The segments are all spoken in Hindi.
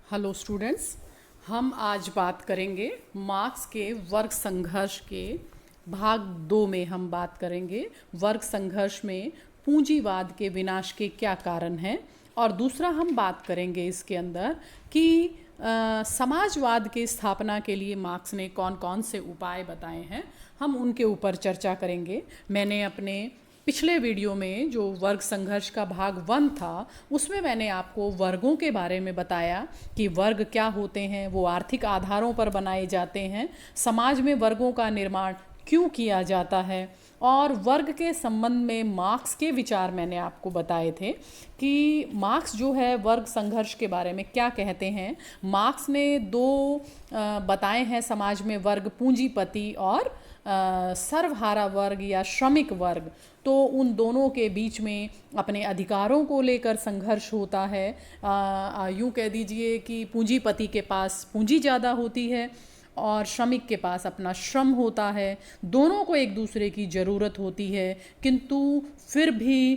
हेलो स्टूडेंट्स, हम आज बात करेंगे मार्क्स के वर्ग संघर्ष के भाग 2 में। हम बात करेंगे वर्ग संघर्ष में पूंजीवाद के विनाश के क्या कारण हैं, और दूसरा हम बात करेंगे इसके अंदर कि समाजवाद की स्थापना के लिए मार्क्स ने कौन कौन से उपाय बताए हैं। हम उनके ऊपर चर्चा करेंगे। मैंने अपने पिछले वीडियो में जो वर्ग संघर्ष का भाग 1 था, उसमें मैंने आपको वर्गों के बारे में बताया कि वर्ग क्या होते हैं, वो आर्थिक आधारों पर बनाए जाते हैं, समाज में वर्गों का निर्माण क्यों किया जाता है, और वर्ग के संबंध में मार्क्स के विचार मैंने आपको बताए थे कि मार्क्स जो है वर्ग संघर्ष के बारे में क्या कहते हैं। मार्क्स ने दो बताए हैं समाज में वर्ग, पूंजीपति और सर्वहारा वर्ग या श्रमिक वर्ग। तो उन दोनों के बीच में अपने अधिकारों को लेकर संघर्ष होता है। यूँ कह दीजिए कि पूंजीपति के पास पूंजी ज़्यादा होती है और श्रमिक के पास अपना श्रम होता है। दोनों को एक दूसरे की ज़रूरत होती है, किंतु फिर भी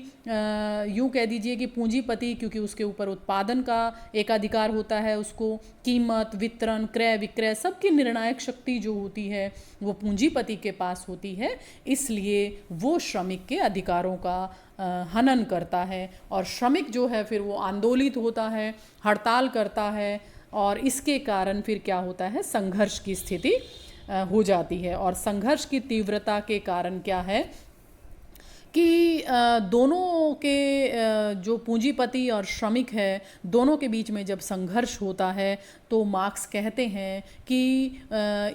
यूँ कह दीजिए कि पूंजीपति, क्योंकि उसके ऊपर उत्पादन का एकाधिकार होता है, उसको कीमत, वितरण, क्रय विक्रय सबकी निर्णायक शक्ति जो होती है वो पूंजीपति के पास होती है। इसलिए वो श्रमिक के अधिकारों का हनन करता है, और श्रमिक जो है फिर वो आंदोलित होता है, हड़ताल करता है, और इसके कारण फिर क्या होता है, संघर्ष की स्थिति हो जाती है। और संघर्ष की तीव्रता के कारण क्या है कि दोनों के जो पूंजीपति और श्रमिक है, दोनों के बीच में जब संघर्ष होता है तो मार्क्स कहते हैं कि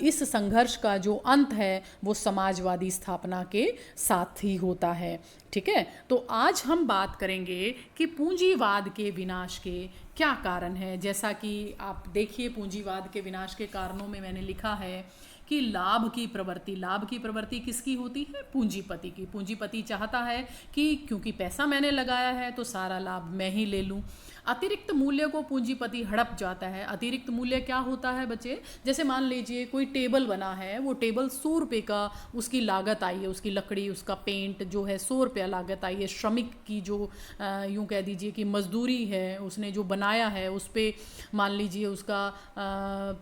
इस संघर्ष का जो अंत है वो समाजवादी स्थापना के साथ ही होता है। ठीक है, तो आज हम बात करेंगे कि पूंजीवाद के विनाश के क्या कारण है। जैसा कि आप देखिए, पूंजीवाद के विनाश के कारणों में मैंने लिखा है कि लाभ की प्रवृत्ति किसकी होती है? पूंजीपति की। पूंजीपति चाहता है कि क्योंकि पैसा मैंने लगाया है तो सारा लाभ मैं ही ले लूं। अतिरिक्त मूल्य को पूंजीपति हड़प जाता है। अतिरिक्त मूल्य क्या होता है बच्चे? जैसे मान लीजिए कोई टेबल बना है, वो टेबल 100 रुपये का उसकी लागत आई है, उसकी लकड़ी, उसका पेंट जो है 100 रुपया लागत आई है। श्रमिक की जो यूँ कह दीजिए कि मजदूरी है, उसने जो बनाया है उस पर मान लीजिए उसका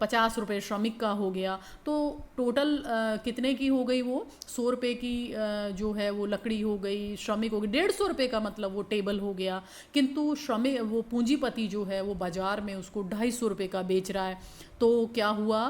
50 रुपये श्रमिक का हो गया, तो टोटल कितने की हो गई? वो 100 रुपये की जो है वो लकड़ी हो गई, श्रमिक हो गई 150 रुपये का, मतलब वो टेबल हो गया। किंतु श्रमिक, वो पूंजीपति जो है वो बाजार में उसको 250 रुपये का बेच रहा है। तो क्या हुआ?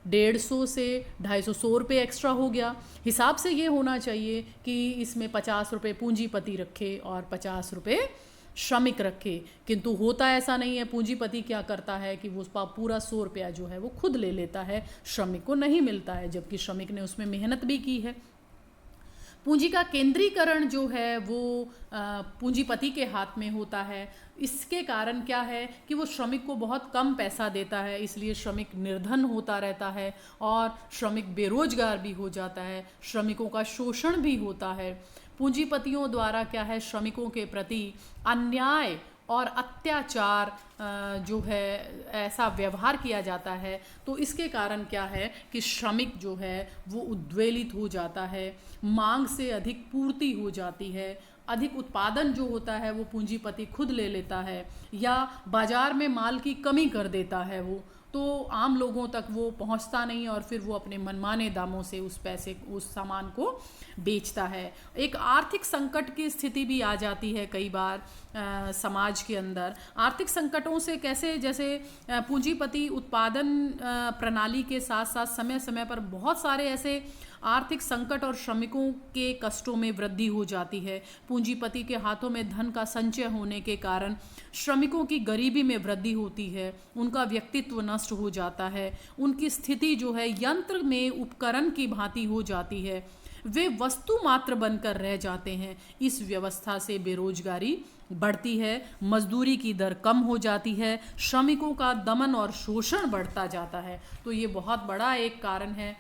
150 से 250, 100 रुपये एक्स्ट्रा हो गया। हिसाब से ये होना चाहिए कि इसमें 50 रुपये पूंजीपति रखे और 50 रुपये श्रमिक रखे, किंतु होता ऐसा नहीं है। पूंजीपति क्या करता है कि वो पूरा 100 रुपया जो है वो खुद ले लेता है, श्रमिक को नहीं मिलता है, जबकि श्रमिक ने उसमें मेहनत भी की है। पूंजी का केंद्रीकरण जो है वो पूंजीपति के हाथ में होता है। इसके कारण क्या है कि वो श्रमिक को बहुत कम पैसा देता है, इसलिए श्रमिक निर्धन होता रहता है और श्रमिक बेरोजगार भी हो जाता है, श्रमिकों का शोषण भी होता है। पूंजीपतियों द्वारा क्या है, श्रमिकों के प्रति अन्याय और अत्याचार जो है ऐसा व्यवहार किया जाता है। तो इसके कारण क्या है कि श्रमिक जो है वो उद्वेलित हो जाता है, मांग से अधिक पूर्ति हो जाती है, अधिक उत्पादन जो होता है वो पूंजीपति खुद ले लेता है, या बाजार में माल की कमी कर देता है वो, तो आम लोगों तक वो पहुंचता नहीं और फिर वो अपने मनमाने दामों से उस सामान को बेचता है। एक आर्थिक संकट की स्थिति भी आ जाती है कई बार समाज के अंदर। आर्थिक संकटों से कैसे? जैसे पूंजीपति उत्पादन प्रणाली के साथ साथ समय समय पर बहुत सारे ऐसे आर्थिक संकट और श्रमिकों के कष्टों में वृद्धि हो जाती है। पूंजीपति के हाथों में धन का संचय होने के कारण श्रमिकों की गरीबी में वृद्धि होती है, उनका व्यक्तित्व नष्ट हो जाता है, उनकी स्थिति जो है यंत्र में उपकरण की भांति हो जाती है, वे वस्तु मात्र बनकर रह जाते हैं। इस व्यवस्था से बेरोजगारी बढ़ती है, मजदूरी की दर कम हो जाती है, श्रमिकों का दमन और शोषण बढ़ता जाता है। तो ये बहुत बड़ा एक कारण है।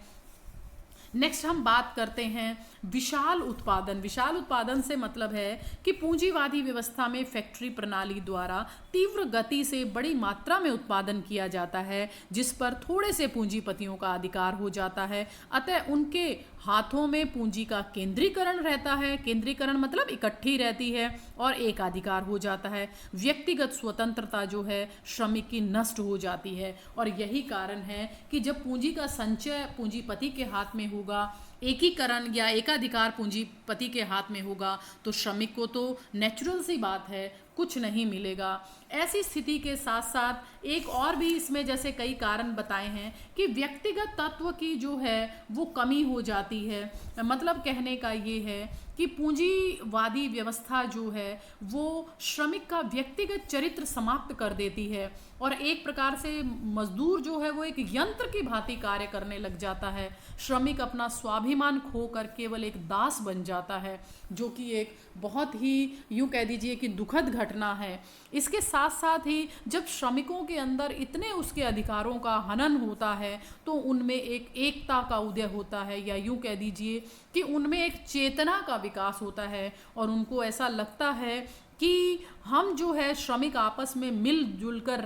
नेक्स्ट हम बात करते हैं विशाल उत्पादन। विशाल उत्पादन से मतलब है कि पूंजीवादी व्यवस्था में फैक्ट्री प्रणाली द्वारा तीव्र गति से बड़ी मात्रा में उत्पादन किया जाता है, जिस पर थोड़े से पूंजीपतियों का अधिकार हो जाता है। अतः उनके हाथों में पूंजी का केंद्रीकरण रहता है। केंद्रीकरण मतलब इकट्ठी रहती है और एकाधिकार हो जाता है। व्यक्तिगत स्वतंत्रता जो है श्रमिक की नष्ट हो जाती है। और यही कारण है कि जब पूंजी का संचय पूंजीपति के हाथ में होगा, एकीकरण या एकाधिकार पूंजीपति के हाथ में होगा, तो श्रमिक को तो नेचुरल सी बात है कुछ नहीं मिलेगा। ऐसी स्थिति के साथ साथ एक और भी इसमें जैसे कई कारण बताए हैं कि व्यक्तिगत तत्व की जो है वो कमी हो जाती है। मतलब कहने का ये है कि पूंजीवादी व्यवस्था जो है वो श्रमिक का व्यक्तिगत चरित्र समाप्त कर देती है और एक प्रकार से मजदूर जो है वो एक यंत्र की भांति कार्य करने लग जाता है। श्रमिक अपना स्वाभिमान खोकर केवल एक दास बन जाता है, जो कि एक बहुत ही यूं कह दीजिए कि दुखद घटना है। इसके साथ साथ ही जब श्रमिकों के अंदर इतने उसके अधिकारों का हनन होता है तो उनमें एक एकता का उदय होता है, या यूं कह दीजिए कि उनमें एक चेतना का विकास होता है और उनको ऐसा लगता है कि हम जो है श्रमिक आपस में मिलजुल कर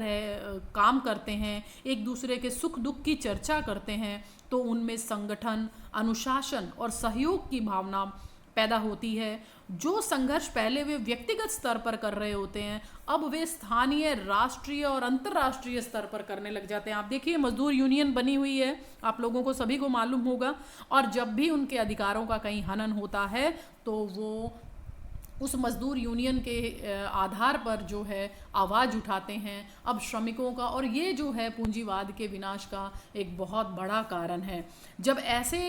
काम करते हैं, एक दूसरे के सुख दुख की चर्चा करते हैं, तो उनमें संगठन, अनुशासन और सहयोग की भावना पैदा होती है। जो संघर्ष पहले वे व्यक्तिगत स्तर पर कर रहे होते हैं, अब वे स्थानीय, राष्ट्रीय और अंतर्राष्ट्रीय स्तर पर करने लग जाते हैं। आप देखिए मजदूर यूनियन बनी हुई है, आप लोगों को सभी को मालूम होगा, और जब भी उनके अधिकारों का कहीं हनन होता है तो वो उस मजदूर यूनियन के आधार पर जो है आवाज़ उठाते हैं अब श्रमिकों का। और ये जो है पूंजीवाद के विनाश का एक बहुत बड़ा कारण है। जब ऐसे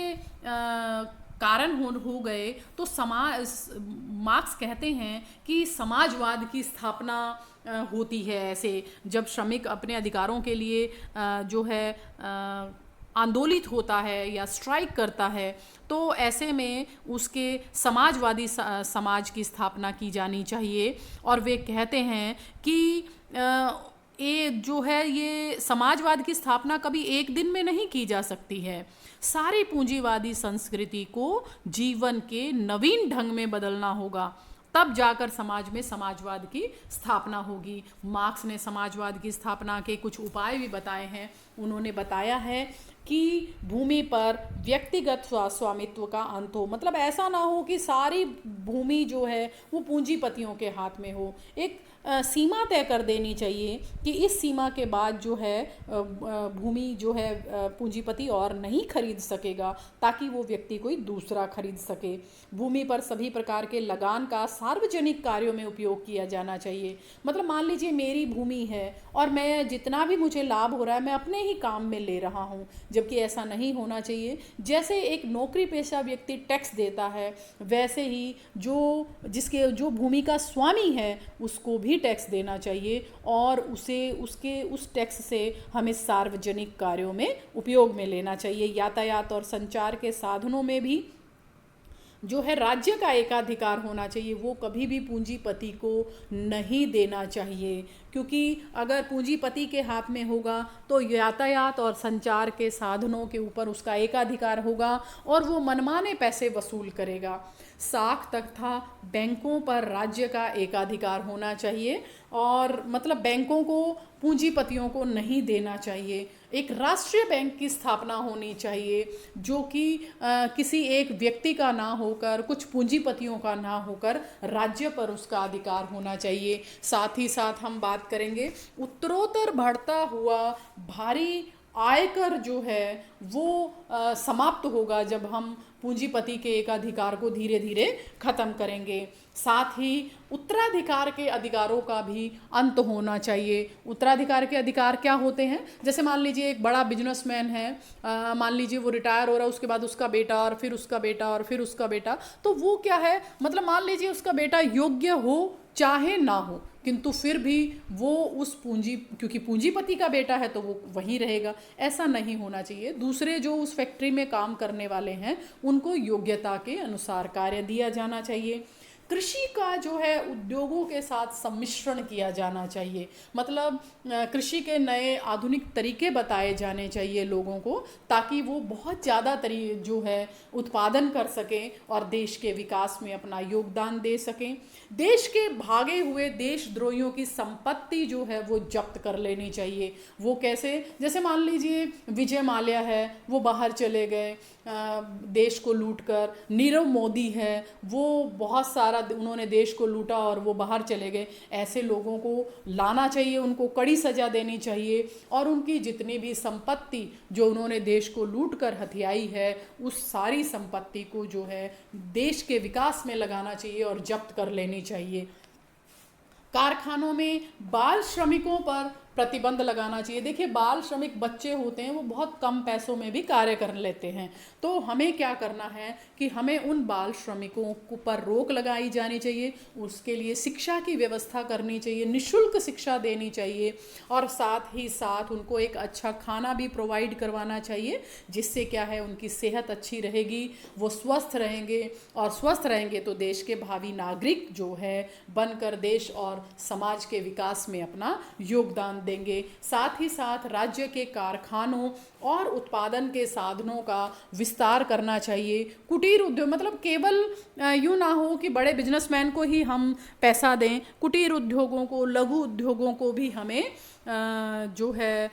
कारण हो गए तो मार्क्स कहते हैं कि समाजवाद की स्थापना होती है। ऐसे जब श्रमिक अपने अधिकारों के लिए जो है आंदोलित होता है या स्ट्राइक करता है, तो ऐसे में उसके समाजवादी समाज की स्थापना की जानी चाहिए। और वे कहते हैं कि ये जो है ये समाजवाद की स्थापना कभी एक दिन में नहीं की जा सकती है। सारी पूंजीवादी संस्कृति को जीवन के नवीन ढंग में बदलना होगा, तब जाकर समाज में समाजवाद की स्थापना होगी। मार्क्स ने समाजवाद की स्थापना के कुछ उपाय भी बताए हैं। उन्होंने बताया है कि भूमि पर व्यक्तिगत स्वामित्व का अंत हो, मतलब ऐसा ना हो कि सारी भूमि जो है वो पूंजीपतियों के हाथ में हो। एक सीमा तय कर देनी चाहिए कि इस सीमा के बाद जो है भूमि जो है पूंजीपति और नहीं खरीद सकेगा, ताकि वो व्यक्ति कोई दूसरा खरीद सके। भूमि पर सभी प्रकार के लगान का सार्वजनिक कार्यों में उपयोग किया जाना चाहिए। मतलब मान लीजिए मेरी भूमि है और मैं जितना भी मुझे लाभ हो रहा है मैं अपने ही काम में ले रहा हूँ, जबकि ऐसा नहीं होना चाहिए। जैसे एक नौकरी पेशा व्यक्ति टैक्स देता है, वैसे ही जो भूमि का स्वामी है उसको भी टैक्स देना चाहिए और उस टैक्स से हमें सार्वजनिक कार्यों में उपयोग में लेना चाहिए। यातायात और संचार के साधनों में भी जो है राज्य का एकाधिकार होना चाहिए, वो कभी भी पूंजीपति को नहीं देना चाहिए, क्योंकि अगर पूंजीपति के हाथ में होगा तो यातायात और संचार के साधनों के ऊपर उसका एकाधिकार होगा और वो मनमाने पैसे वसूल करेगा। साख तथा बैंकों पर राज्य का एकाधिकार होना चाहिए और मतलब बैंकों को पूंजीपतियों को नहीं देना चाहिए। एक राष्ट्रीय बैंक की स्थापना होनी चाहिए जो कि किसी एक व्यक्ति का ना होकर, कुछ पूंजीपतियों का ना होकर राज्य पर उसका अधिकार होना चाहिए। साथ ही साथ हम बात करेंगे उत्तरोत्तर बढ़ता हुआ भारी आयकर जो है वो समाप्त होगा जब हम पूंजीपति के एकाधिकार को धीरे धीरे खत्म करेंगे। साथ ही उत्तराधिकार के अधिकारों का भी अंत होना चाहिए। उत्तराधिकार के अधिकार क्या होते हैं? जैसे मान लीजिए एक बड़ा बिजनेसमैन है, मान लीजिए वो रिटायर हो रहा है, उसके बाद उसका बेटा और फिर उसका बेटा और फिर उसका बेटा, तो वो क्या है, मतलब मान लीजिए उसका बेटा योग्य हो चाहे ना हो, किंतु फिर भी वो क्योंकि पूंजीपति का बेटा है तो वो वहीं रहेगा। ऐसा नहीं होना चाहिए। दूसरे जो उस फैक्ट्री में काम करने वाले हैं उनको योग्यता के अनुसार कार्य दिया जाना चाहिए। कृषि का जो है उद्योगों के साथ सम्मिश्रण किया जाना चाहिए। मतलब कृषि के नए आधुनिक तरीके बताए जाने चाहिए लोगों को, ताकि वो बहुत ज़्यादा जो है उत्पादन कर सकें और देश के विकास में अपना योगदान दे सकें। देश के भागे हुए देशद्रोहियों की संपत्ति जो है वो जब्त कर लेनी चाहिए। वो कैसे? जैसे मान लीजिए विजय माल्या है, वो बाहर चले गए देश को लूटकर। नीरव मोदी है, वो बहुत सारा उन्होंने देश को लूटा और वो बाहर चले गए। ऐसे लोगों को लाना चाहिए, उनको कड़ी सजा देनी चाहिए और उनकी जितनी भी संपत्ति जो उन्होंने देश को लूट कर हथियाई है, उस सारी संपत्ति को जो है देश के विकास में लगाना चाहिए और जब्त कर लेनी चाहिए। कारखानों में बाल श्रमिकों पर प्रतिबंध लगाना चाहिए। देखिए, बाल श्रमिक बच्चे होते हैं, वो बहुत कम पैसों में भी कार्य कर लेते हैं। तो हमें क्या करना है कि हमें उन बाल श्रमिकों को पर रोक लगाई जानी चाहिए। उसके लिए शिक्षा की व्यवस्था करनी चाहिए, निःशुल्क शिक्षा देनी चाहिए और साथ ही साथ उनको एक अच्छा खाना भी प्रोवाइड करवाना चाहिए, जिससे क्या है उनकी सेहत अच्छी रहेगी, वो स्वस्थ रहेंगे और स्वस्थ रहेंगे तो देश के भावी नागरिक जो है बनकर देश और समाज के विकास में अपना योगदान देंगे। साथ ही साथ राज्य के कारखानों और उत्पादन के साधनों का विस्तार करना चाहिए। कुटीर उद्योग, मतलब केवल यूँ ना हो कि बड़े बिजनेसमैन को ही हम पैसा दें, कुटीर उद्योगों को, लघु उद्योगों को भी हमें जो है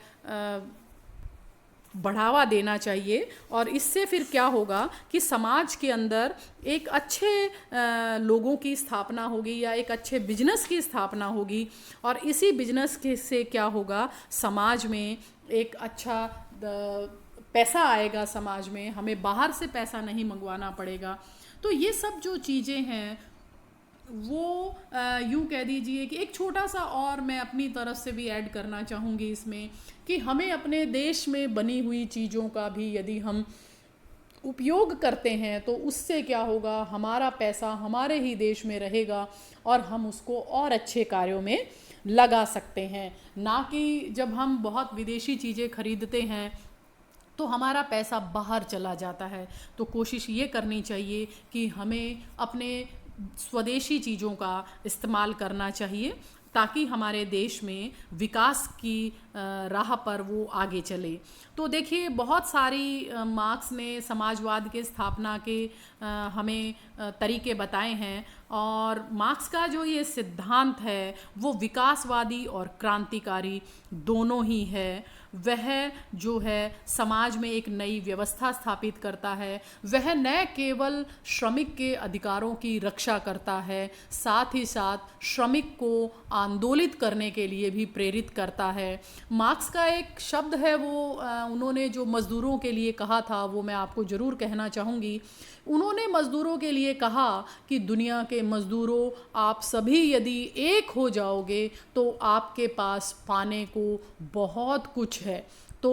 बढ़ावा देना चाहिए। और इससे फिर क्या होगा कि समाज के अंदर एक अच्छे लोगों की स्थापना होगी या एक अच्छे बिजनेस की स्थापना होगी और इसी बिजनेस के से क्या होगा, समाज में एक अच्छा पैसा आएगा। समाज में हमें बाहर से पैसा नहीं मंगवाना पड़ेगा। तो ये सब जो चीज़ें हैं वो यूँ कह दीजिए कि एक छोटा सा और मैं अपनी तरफ से भी ऐड करना चाहूँगी इसमें कि हमें अपने देश में बनी हुई चीज़ों का भी यदि हम उपयोग करते हैं तो उससे क्या होगा, हमारा पैसा हमारे ही देश में रहेगा और हम उसको और अच्छे कार्यों में लगा सकते हैं। ना कि जब हम बहुत विदेशी चीज़ें खरीदते हैं तो हमारा पैसा बाहर चला जाता है। तो कोशिश ये करनी चाहिए कि हमें अपने स्वदेशी चीज़ों का इस्तेमाल करना चाहिए ताकि हमारे देश में विकास की राह पर वो आगे चले। तो देखिए, बहुत सारी मार्क्स ने समाजवाद के स्थापना के हमें तरीके बताए हैं और मार्क्स का जो ये सिद्धांत है वो विकासवादी और क्रांतिकारी दोनों ही है। वह जो है समाज में एक नई व्यवस्था स्थापित करता है। वह न केवल श्रमिक के अधिकारों की रक्षा करता है, साथ ही साथ श्रमिक को आंदोलित करने के लिए भी प्रेरित करता है। मार्क्स का एक शब्द है वो उन्होंने जो मज़दूरों के लिए कहा था वो मैं आपको ज़रूर कहना चाहूँगी। उन्होंने मज़दूरों के लिए कहा कि दुनिया के मज़दूरों, आप सभी यदि एक हो जाओगे तो आपके पास पाने को बहुत कुछ है। तो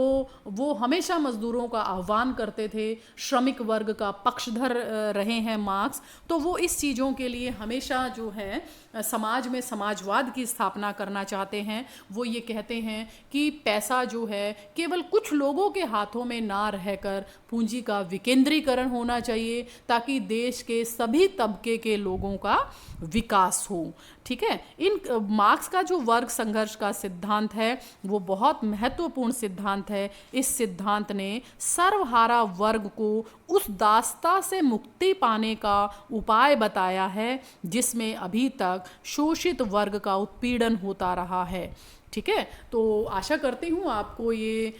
वो हमेशा मज़दूरों का आह्वान करते थे, श्रमिक वर्ग का पक्षधर रहे हैं मार्क्स। तो वो इस चीज़ों के लिए हमेशा जो है समाज में समाजवाद की स्थापना करना चाहते हैं। वो ये कहते हैं कि पैसा जो है केवल कुछ लोगों के हाथों में ना रहकर पूंजी का विकेंद्रीकरण होना चाहिए ताकि देश के सभी तबके के लोगों का विकास हो। ठीक है, इन मार्क्स का जो वर्ग संघर्ष का सिद्धांत है वो बहुत महत्वपूर्ण सिद्धांत है। इस सिद्धांत ने सर्वहारा वर्ग को उस दास्ता से मुक्ति पाने का उपाय बताया है जिसमें अभी तक शोषित वर्ग का उत्पीड़न होता रहा है। ठीक है, तो आशा करती हूँ आपको ये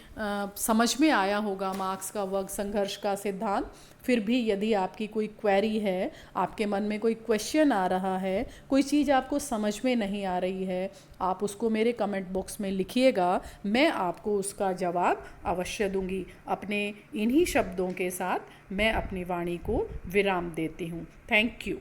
समझ में आया होगा मार्क्स का वर्ग संघर्ष का सिद्धांत। फिर भी यदि आपकी कोई क्वेरी है, आपके मन में कोई क्वेश्चन आ रहा है, कोई चीज़ आपको समझ में नहीं आ रही है, आप उसको मेरे कमेंट बॉक्स में लिखिएगा, मैं आपको उसका जवाब अवश्य दूंगी। अपने इन्हीं शब्दों के साथ मैं अपनी वाणी को विराम देती हूँ। Thank you.